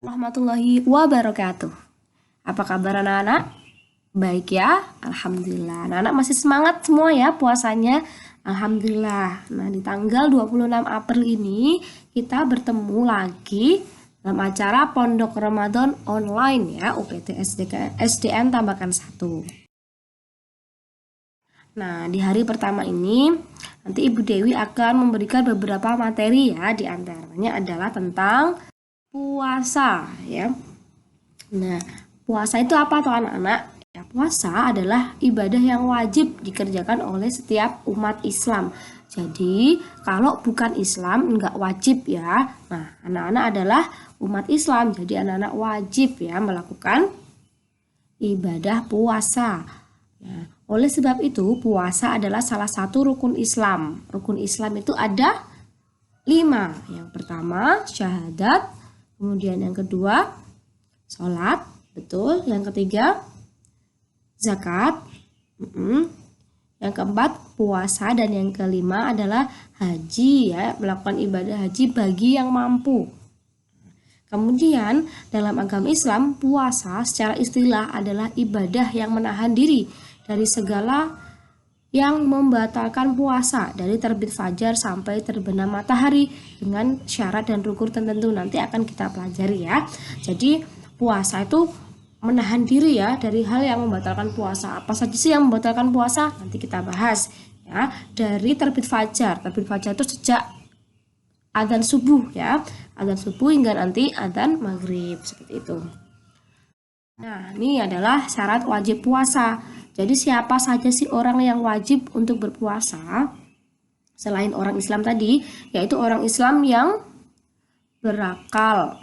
Warahmatullahi wabarakatuh. Apa kabar anak-anak? Baik ya, Alhamdulillah. Anak-anak masih semangat semua ya puasanya. Alhamdulillah. Nah, di tanggal 26 April ini kita bertemu lagi dalam acara Pondok Ramadan Online ya, UPT SDN Tambakan 1. Nah, di hari pertama ini nanti Ibu Dewi akan memberikan beberapa materi ya, di antaranya adalah tentang puasa ya. Nah, puasa itu apa tuh anak-anak? Ya, puasa adalah ibadah yang wajib dikerjakan oleh setiap umat Islam. Jadi, kalau bukan Islam nggak wajib ya. Nah, anak-anak adalah umat Islam, jadi anak-anak wajib ya melakukan ibadah puasa. Nah, oleh sebab itu, puasa adalah salah satu rukun Islam. Rukun Islam itu ada 5. Yang pertama, syahadat. Kemudian yang kedua, sholat, betul. Yang ketiga, zakat. Yang keempat, puasa. Dan yang kelima adalah haji ya, melakukan ibadah haji bagi yang mampu. Kemudian dalam agama Islam, puasa secara istilah adalah ibadah yang menahan diri dari segala yang membatalkan puasa dari terbit fajar sampai terbenam matahari dengan syarat dan rukun tertentu, nanti akan kita pelajari ya. Jadi puasa itu menahan diri ya dari hal yang membatalkan puasa. Apa saja sih yang membatalkan puasa? Nanti kita bahas ya. Dari terbit fajar itu sejak adzan subuh ya, adzan subuh hingga nanti adzan maghrib, seperti itu. Nah, ini adalah syarat wajib puasa. Jadi siapa saja sih orang yang wajib untuk berpuasa selain orang Islam tadi, yaitu orang Islam yang berakal,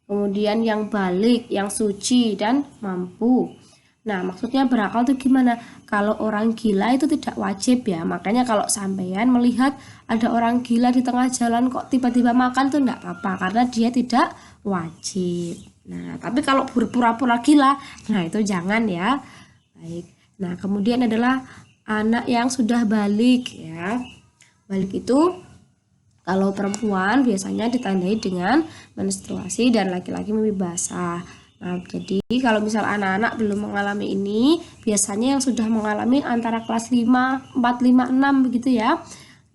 kemudian yang balik, yang suci dan mampu. Nah, maksudnya berakal itu gimana? Kalau orang gila itu tidak wajib ya. Makanya kalau sampean melihat ada orang gila di tengah jalan kok tiba-tiba makan tuh enggak apa-apa, karena dia tidak wajib. Nah, tapi kalau berpura-pura gila, nah itu jangan ya. Baik. Nah, kemudian adalah anak yang sudah balik ya. Balik itu kalau perempuan biasanya ditandai dengan menstruasi dan laki-laki mimpi basah. Nah, jadi kalau misal anak-anak belum mengalami ini, biasanya yang sudah mengalami antara kelas 5, 4, 5, 6 begitu ya.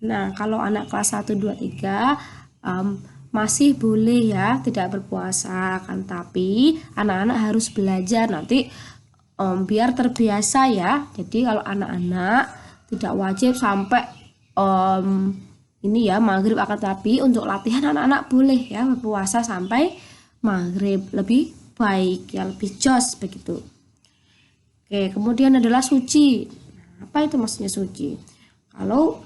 Nah, kalau anak kelas 1, 2, 3 masih boleh ya tidak berpuasa kan, tapi anak-anak harus belajar nanti biar terbiasa ya. Jadi kalau anak-anak tidak wajib sampai ini ya maghrib, akan tapi untuk latihan anak-anak boleh ya berpuasa sampai maghrib, lebih baik ya, lebih jos begitu. Oke, kemudian adalah suci. Nah, apa itu maksudnya suci? Kalau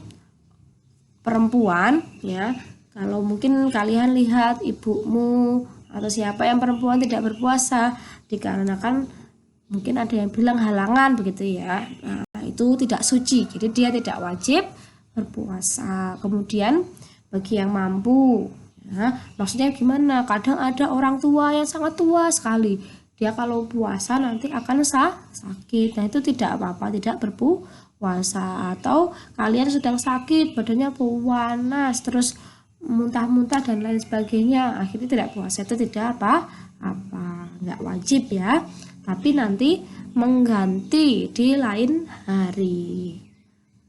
perempuan ya, kalau mungkin kalian lihat ibumu atau siapa yang perempuan tidak berpuasa dikarenakan mungkin ada yang bilang halangan begitu ya. Nah, itu tidak suci. Jadi dia tidak wajib berpuasa. Kemudian bagi yang mampu, ya, maksudnya gimana? Kadang ada orang tua yang sangat tua sekali. Dia kalau puasa nanti akan sakit. Nah, itu tidak apa-apa, tidak berpuasa. Atau kalian sedang sakit, badannya panas, terus muntah-muntah dan lain sebagainya, akhirnya tidak puasa, itu tidak apa-apa, nggak wajib ya. Tapi nanti mengganti di lain hari,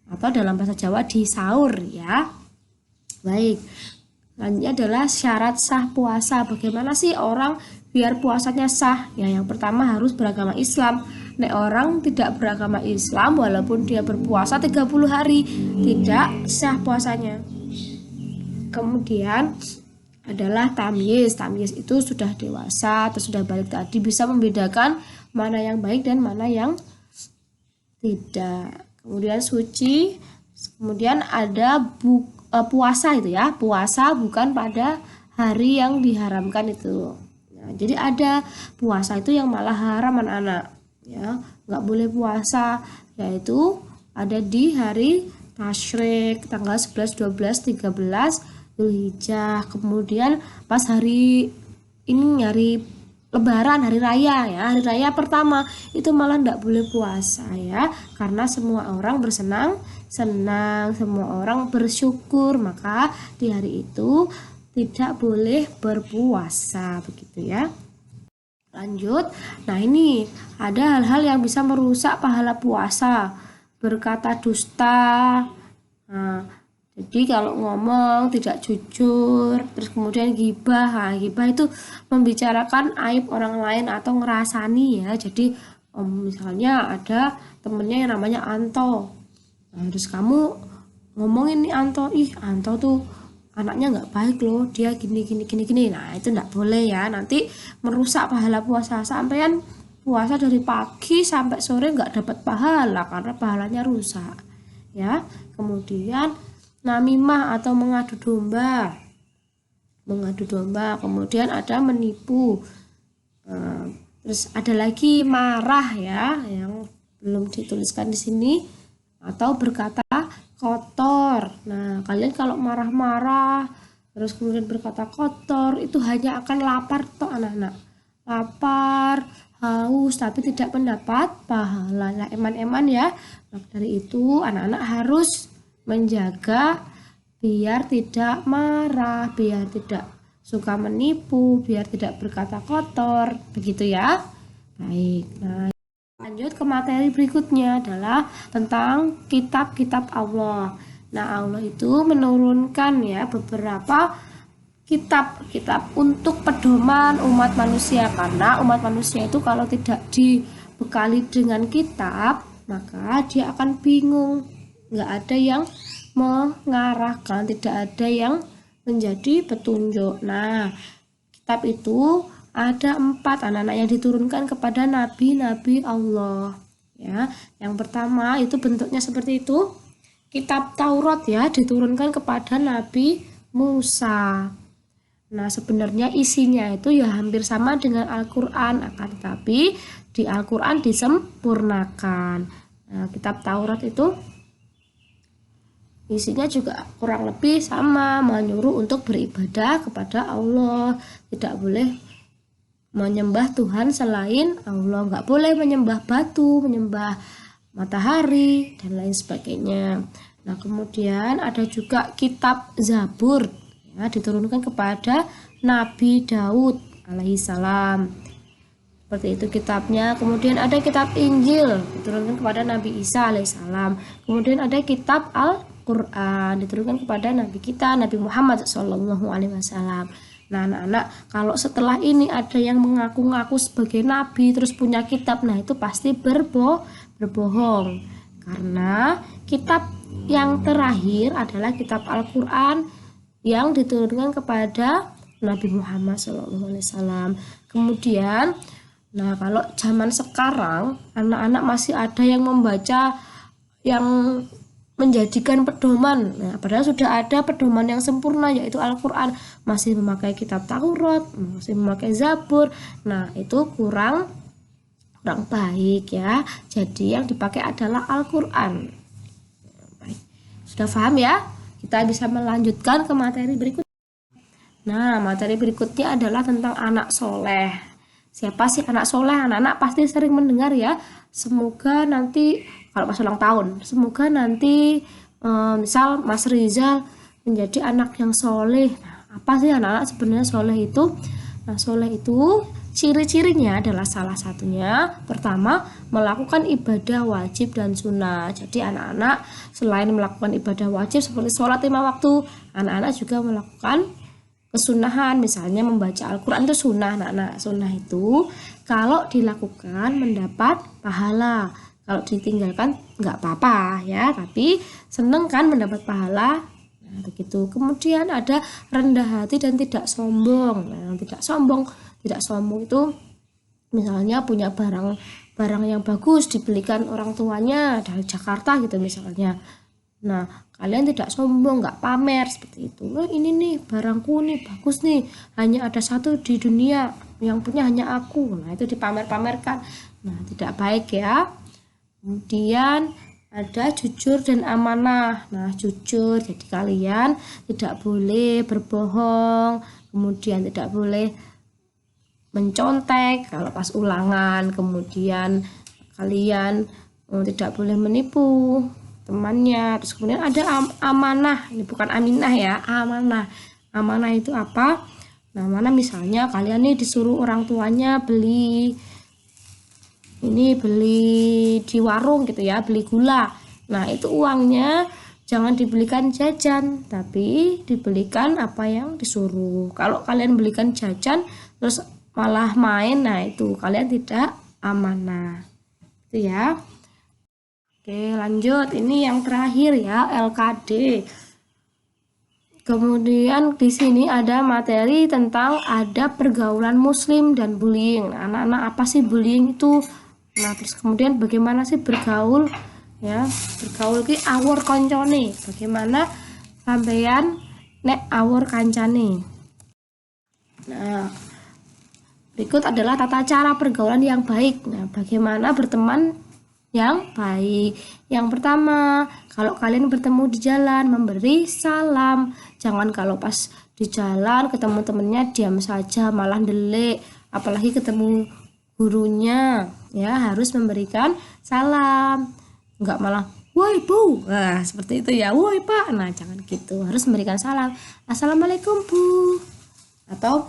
atau dalam bahasa Jawa di sahur ya. Baik, selanjutnya adalah syarat sah puasa. Bagaimana sih orang biar puasanya sah? Ya, yang pertama harus beragama Islam. Nek orang tidak beragama Islam walaupun dia berpuasa 30 hari tidak sah puasanya. Kemudian adalah tamyiz. Tamyiz itu sudah dewasa atau sudah balik tadi, bisa membedakan mana yang baik dan mana yang tidak. Kemudian suci. Kemudian ada puasa itu ya. Puasa bukan pada hari yang diharamkan itu. Nah, jadi ada puasa itu yang malah haram anak-anak ya. Nggak boleh puasa, yaitu ada di hari tasyrik tanggal 11, 12, 13 Zulhijjah. Kemudian pas hari ini, hari Lebaran, hari raya ya, hari raya pertama itu malah tidak boleh puasa ya, karena semua orang bersenang-senang, semua orang bersyukur, maka di hari itu tidak boleh berpuasa, begitu ya. Lanjut, nah ini ada hal-hal yang bisa merusak pahala puasa, berkata dusta. Nah, jadi kalau ngomong tidak jujur, terus kemudian ghibah. Nah, ghibah itu membicarakan aib orang lain atau ngerasani ya. Jadi misalnya ada temennya yang namanya Anto. Nah, terus kamu ngomongin nih Anto, ih Anto tuh anaknya nggak baik loh, dia gini. Nah itu nggak boleh ya, nanti merusak pahala puasa. Sampean puasa dari pagi sampai sore nggak dapat pahala karena pahalanya rusak ya. Kemudian namimah atau mengadu domba, kemudian ada menipu. Terus ada lagi marah ya, yang belum dituliskan di sini, atau berkata kotor. Nah, kalian kalau marah-marah terus kemudian berkata kotor, itu hanya akan lapar toh anak-anak. Lapar, haus, tapi tidak mendapat pahala. Nah, eman-eman ya. Maka dari itu anak-anak harus menjaga biar tidak marah, biar tidak suka menipu, biar tidak berkata kotor, begitu ya. Baik. Nah, lanjut ke materi berikutnya adalah tentang kitab-kitab Allah. Nah, Allah itu menurunkan ya beberapa kitab-kitab untuk pedoman umat manusia, karena umat manusia itu kalau tidak dibekali dengan kitab, maka dia akan bingung. Nggak ada yang mengarahkan, tidak ada yang menjadi petunjuk. Nah, kitab itu ada 4 anak-anak yang diturunkan kepada nabi-nabi Allah ya. Yang pertama itu bentuknya seperti itu, kitab Taurat ya, diturunkan kepada Nabi Musa. Nah, sebenarnya isinya itu ya hampir sama dengan Al-Quran, akan tetapi di Al-Quran disempurnakan. Nah, kitab Taurat itu isinya juga kurang lebih sama, menyuruh untuk beribadah kepada Allah, tidak boleh menyembah Tuhan selain Allah, nggak boleh menyembah batu, menyembah matahari dan lain sebagainya. Nah, kemudian ada juga kitab Zabur ya, diturunkan kepada Nabi Daud alaihissalam, seperti itu kitabnya. Kemudian ada kitab Injil diturunkan kepada Nabi Isa alaihissalam. Kemudian ada kitab Al-Quran diturunkan kepada Nabi kita Nabi Muhammad SAW. Nah, anak-anak, kalau setelah ini ada yang mengaku-ngaku sebagai nabi terus punya kitab, nah itu pasti berbohong. Karena kitab yang terakhir adalah kitab Al-Quran yang diturunkan kepada Nabi Muhammad SAW. Kemudian, nah kalau zaman sekarang anak-anak masih ada yang membaca yang menjadikan pedoman, nah, padahal sudah ada pedoman yang sempurna yaitu Al-Quran, masih memakai kitab Taurat, masih memakai Zabur. Nah, itu kurang baik ya. Jadi yang dipakai adalah Al-Quran. Baik. Sudah paham ya? Kita bisa melanjutkan ke materi berikutnya. Nah, materi berikutnya adalah tentang anak soleh. Siapa sih anak soleh? Anak-anak pasti sering mendengar ya. Semoga nanti kalau pas ulang tahun, semoga nanti misal Mas Rizal menjadi anak yang soleh. Nah, apa sih anak-anak sebenarnya soleh itu? Nah, soleh itu ciri-cirinya adalah salah satunya, pertama, melakukan ibadah wajib dan sunnah. Jadi anak-anak selain melakukan ibadah wajib seperti sholat 5 waktu, anak-anak juga melakukan kesunahan, misalnya membaca Al-Quran itu sunnah. Nah, sunnah itu kalau dilakukan mendapat pahala, kalau ditinggalkan nggak apa-apa ya, tapi seneng kan mendapat pahala. Nah, begitu. Kemudian ada rendah hati dan tidak sombong. Nah, tidak sombong itu misalnya punya barang yang bagus dibelikan orang tuanya dari Jakarta gitu misalnya. Nah, kalian tidak sombong, nggak pamer seperti itu. Oh, ini nih barangku nih bagus nih, hanya ada satu di dunia, yang punya hanya aku. Nah, itu dipamer-pamerkan. Nah, tidak baik ya. Kemudian ada jujur dan amanah. Nah, jujur, jadi kalian tidak boleh berbohong, kemudian tidak boleh mencontek kalau pas ulangan, kemudian kalian tidak boleh menipu temannya. Terus kemudian ada amanah, ini bukan aminah ya, amanah. Amanah itu apa? Nah, mana misalnya kalian nih disuruh orang tuanya beli di warung gitu ya, beli gula. Nah, itu uangnya jangan dibelikan jajan, tapi dibelikan apa yang disuruh. Kalau kalian belikan jajan terus malah main, nah itu kalian tidak amanah. Itu ya. Oke, lanjut. Ini yang terakhir ya, LKD. Kemudian di sini ada materi tentang ada pergaulan muslim dan bullying. Nah, anak-anak, apa sih bullying itu? Nah, terus kemudian bagaimana sih bergaul ya? Bergaul ki awur koncone. Bagaimana sampeyan nek awur kancane? Nah, berikut adalah tata cara pergaulan yang baik. Nah, bagaimana berteman yang baik. Yang pertama, kalau kalian bertemu di jalan, memberi salam. Jangan kalau pas di jalan ketemu temennya diam saja, malah delik. Apalagi ketemu gurunya, ya harus memberikan salam. Enggak malah, woi bu, nah seperti itu ya, woi pak. Nah jangan gitu, harus memberikan salam. Assalamualaikum bu. Atau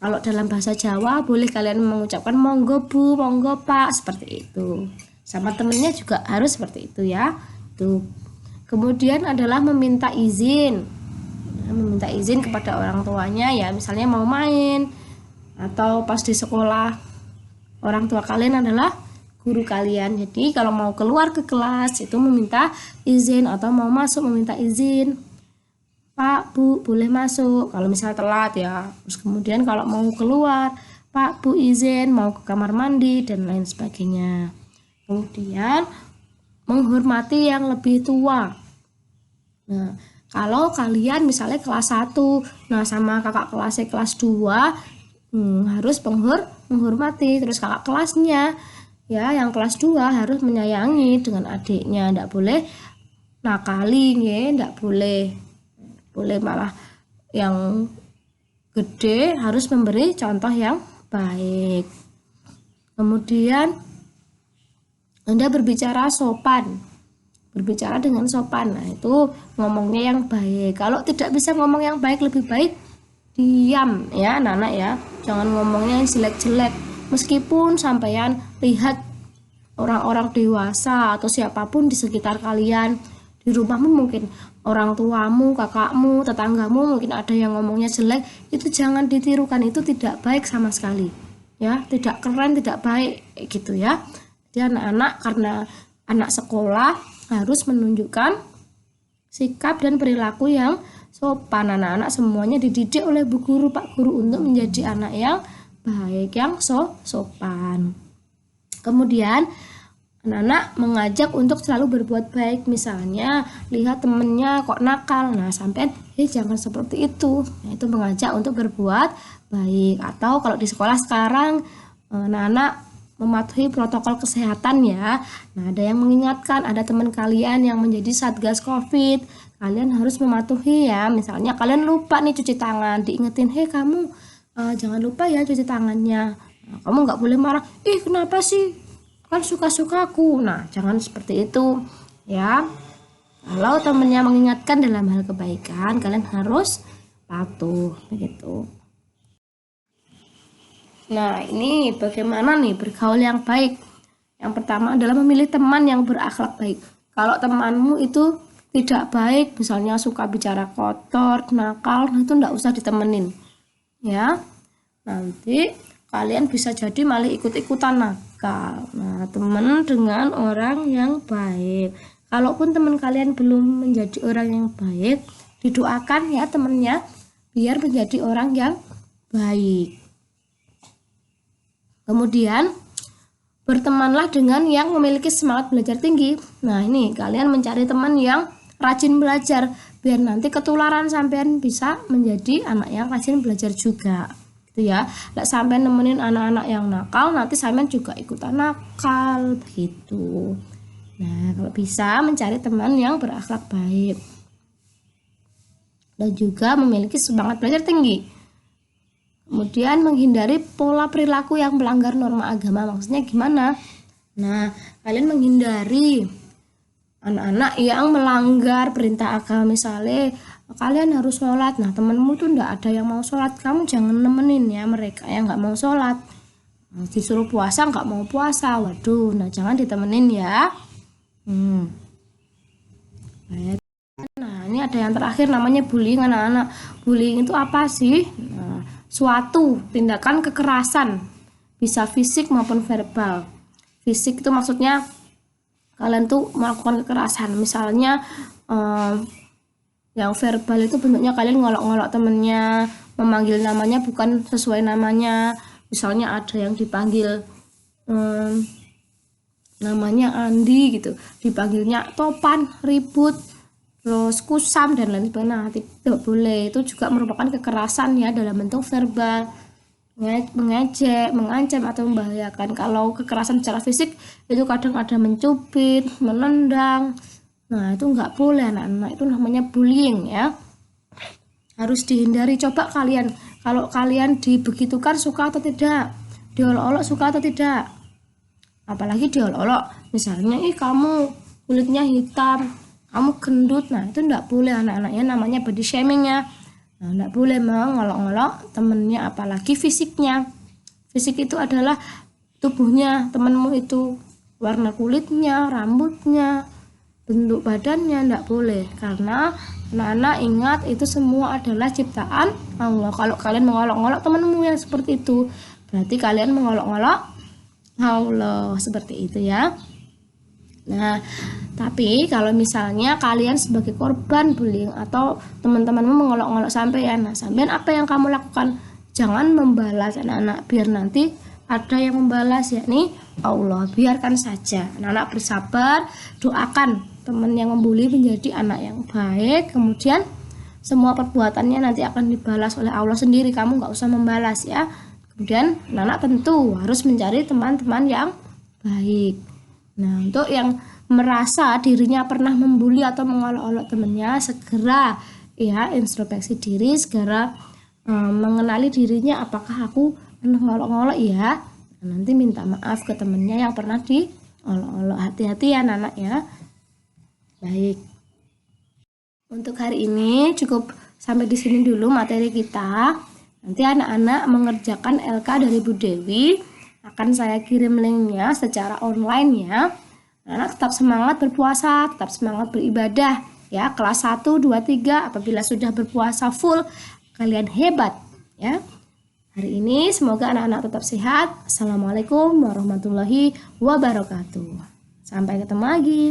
kalau dalam bahasa Jawa boleh kalian mengucapkan monggo bu, monggo pak, seperti itu. Sama temennya juga harus seperti itu ya. Tuh. Kemudian adalah meminta izin. Nah, meminta izin kepada orang tuanya ya, misalnya mau main atau pas di sekolah orang tua kalian adalah guru kalian. Jadi kalau mau keluar ke kelas itu meminta izin, atau mau masuk meminta izin. Pak, Bu, boleh masuk kalau misalnya telat ya. Terus kemudian kalau mau keluar, Pak, Bu izin mau ke kamar mandi dan lain sebagainya. Kemudian menghormati yang lebih tua. Nah, kalau kalian misalnya kelas 1, nah sama kakak kelasnya kelas 2, harus menghormati. Terus kakak kelasnya ya yang kelas 2 harus menyayangi dengan adiknya, enggak boleh nakali ya, enggak boleh malah yang gede harus memberi contoh yang baik. Kemudian Anda berbicara sopan. Berbicara dengan sopan. Nah, itu ngomongnya yang baik. Kalau tidak bisa ngomong yang baik, lebih baik diam ya anak-anak ya. Jangan ngomongnya yang jelek-jelek. Meskipun sampean lihat orang-orang dewasa atau siapapun di sekitar kalian, di rumahmu mungkin orang tuamu, kakakmu, tetanggamu mungkin ada yang ngomongnya jelek, itu jangan ditirukan, itu tidak baik sama sekali. Ya, tidak keren, tidak baik gitu ya. Jadi anak-anak, karena anak sekolah harus menunjukkan sikap dan perilaku yang sopan. Anak-anak semuanya dididik oleh Bu Guru, Pak Guru untuk menjadi anak yang baik, yang sopan. Kemudian anak-anak mengajak untuk selalu berbuat baik. Misalnya lihat temennya kok nakal, nah sampai jangan seperti itu. Nah, itu mengajak untuk berbuat baik. Atau kalau di sekolah sekarang anak-anak mematuhi protokol kesehatan ya. Nah, ada yang mengingatkan, ada teman kalian yang menjadi satgas COVID, kalian harus mematuhi ya. Misalnya kalian lupa nih cuci tangan, diingetin, hei kamu jangan lupa ya cuci tangannya. Nah, kamu nggak boleh marah, kenapa sih, kan suka-sukaku. Nah, jangan seperti itu ya. Kalau temennya mengingatkan dalam hal kebaikan, kalian harus patuh begitu. Nah, ini bagaimana nih bergaul yang baik. Yang pertama adalah memilih teman yang berakhlak baik. Kalau temanmu itu tidak baik, misalnya suka bicara kotor, nakal, nah itu enggak usah ditemenin. Ya. Nanti kalian bisa jadi malah ikut-ikutan nakal. Nah, teman dengan orang yang baik. Kalaupun teman kalian belum menjadi orang yang baik, didoakan ya temannya biar menjadi orang yang baik. Kemudian bertemanlah dengan yang memiliki semangat belajar tinggi. Nah, ini kalian mencari teman yang rajin belajar biar nanti ketularan sampean bisa menjadi anak yang rajin belajar juga. Gitu ya. Lah sampean nemenin anak-anak yang nakal, nanti sampean juga ikutan nakal begitu. Nah, kalau bisa mencari teman yang berakhlak baik dan juga memiliki semangat belajar tinggi. Kemudian menghindari pola perilaku yang melanggar norma agama. Maksudnya gimana? Nah, kalian menghindari anak-anak yang melanggar perintah agama, misalnya kalian harus sholat. Nah, temenmu tuh nggak ada yang mau sholat, kamu jangan nemenin ya mereka yang nggak mau sholat. Disuruh puasa nggak mau puasa, waduh, nah jangan ditemenin ya. Nah, ini ada yang terakhir namanya bullying anak-anak. Bullying itu apa sih? Nah, suatu tindakan kekerasan, bisa fisik maupun verbal. Fisik itu maksudnya kalian tuh melakukan kekerasan, misalnya yang verbal itu bentuknya kalian ngolok-ngolok temennya, memanggil namanya bukan sesuai namanya. Misalnya ada yang dipanggil namanya Andi gitu, dipanggilnya Topan, ribut, terus kusam dan lain sebagainya. Nah, tidak boleh, itu juga merupakan kekerasan ya dalam bentuk verbal, mengejek, mengancam atau membahayakan. Kalau kekerasan secara fisik itu kadang ada mencubit, menendang. Nah, itu nggak boleh anak-anak, itu namanya bullying ya, harus dihindari. Coba kalian, kalau kalian dibegitukan suka atau tidak, diolok-olok suka atau tidak, apalagi diolok-olok, misalnya kamu kulitnya hitam, kamu gendut, nah itu enggak boleh anak-anaknya, namanya body shaming ya. Nah, enggak boleh mengolok-olok temennya, apalagi fisiknya. Fisik itu adalah tubuhnya temenmu itu, warna kulitnya, rambutnya, bentuk badannya, enggak boleh, karena anak-anak ingat itu semua adalah ciptaan Allah. Kalau kalian mengolok-olok temenmu yang seperti itu, berarti kalian mengolok-olok Allah, seperti itu ya. Nah, tapi kalau misalnya kalian sebagai korban bullying atau teman-temanmu mengolok-olok sampean, nah sampean apa yang kamu lakukan? Jangan membalas anak-anak, biar nanti ada yang membalas, yakni Allah. Biarkan saja, anak-anak bersabar, doakan teman yang membuli menjadi anak yang baik, kemudian semua perbuatannya nanti akan dibalas oleh Allah sendiri, kamu nggak usah membalas ya. Kemudian anak tentu harus mencari teman-teman yang baik. Nah, untuk yang merasa dirinya pernah membuli atau mengolok-olok temannya, segera ya introspeksi diri, segera mengenali dirinya, apakah aku pernah ngolok-ngolok ya. Nah, nanti minta maaf ke temannya yang pernah diolok-olok. Hati-hati ya anak-anak ya. Baik. Untuk hari ini cukup sampai di sini dulu materi kita. Nanti anak-anak mengerjakan LK dari Bu Dewi, akan saya kirim linknya secara online ya. Anak tetap semangat berpuasa, tetap semangat beribadah ya. Kelas 1, 2, 3 apabila sudah berpuasa full, kalian hebat ya. Hari ini semoga anak-anak tetap sehat. Assalamualaikum warahmatullahi wabarakatuh. Sampai ketemu lagi.